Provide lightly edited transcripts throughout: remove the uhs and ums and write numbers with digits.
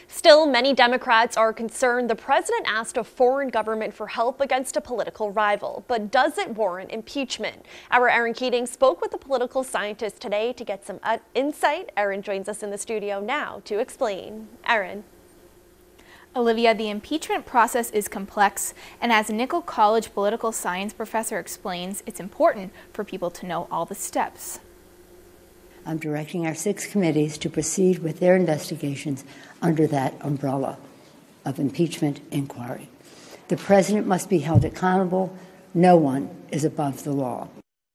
Still, many Democrats are concerned the president asked a foreign government for help against a political rival. But does it warrant impeachment? Our Erin Keating spoke with a political scientist today to get some insight. Erin joins us in the studio now to explain. Erin. Olivia, the impeachment process is complex, and as Nichols College political science professor explains, it's important for people to know all the steps. I'm directing our 6 committees to proceed with their investigations under that umbrella of impeachment inquiry. The president must be held accountable. No one is above the law.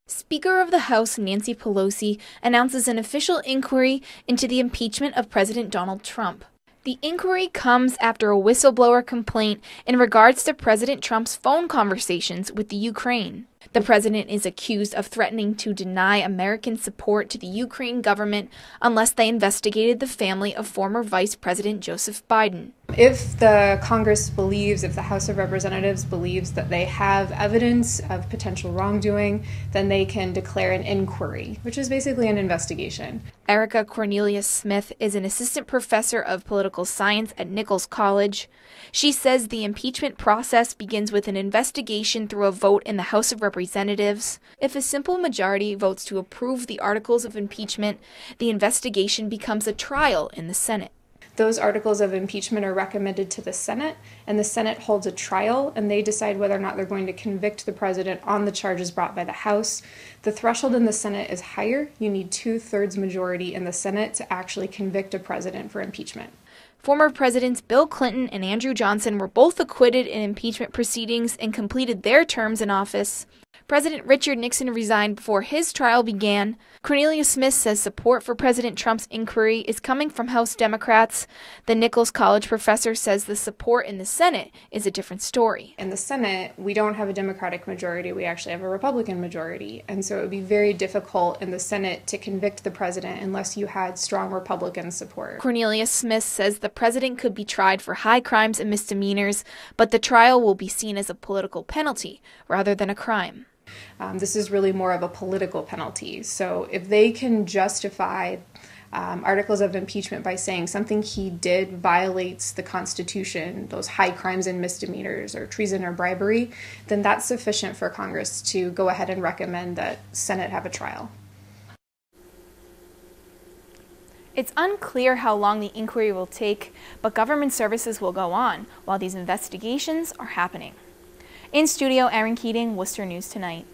Speaker of the House Nancy Pelosi announces an official inquiry into the impeachment of President Donald Trump. The inquiry comes after a whistleblower complaint in regards to President Trump's phone conversations with the Ukraine. The president is accused of threatening to deny American support to the Ukraine government unless they investigated the family of former Vice President Joseph Biden. If the Congress believes, if the House of Representatives believes that they have evidence of potential wrongdoing, then they can declare an inquiry, which is basically an investigation. Erica Cornelia Smith is an assistant professor of political science at Nichols College. She says the impeachment process begins with an investigation through a vote in the House of Representatives. If a simple majority votes to approve the articles of impeachment, the investigation becomes a trial in the Senate. Those articles of impeachment are recommended to the Senate, and the Senate holds a trial, and they decide whether or not they're going to convict the president on the charges brought by the House. The threshold in the Senate is higher. You need 2/3 majority in the Senate to actually convict a president for impeachment. Former Presidents Bill Clinton and Andrew Johnson were both acquitted in impeachment proceedings and completed their terms in office. President Richard Nixon resigned before his trial began. Cornelia Smith says support for President Trump's inquiry is coming from House Democrats. The Nichols College professor says the support in the Senate is a different story. In the Senate, we don't have a Democratic majority, we actually have a Republican majority. And so it would be very difficult in the Senate to convict the president unless you had strong Republican support. Cornelia Smith says the president could be tried for high crimes and misdemeanors, but the trial will be seen as a political penalty rather than a crime. This is really more of a political penalty. So if they can justify articles of impeachment by saying something he did violates the Constitution, those high crimes and misdemeanors or treason or bribery, then that's sufficient for Congress to go ahead and recommend that Senate have a trial. It's unclear how long the inquiry will take, but government services will go on while these investigations are happening. In studio, Erin Keating, Worcester News Tonight.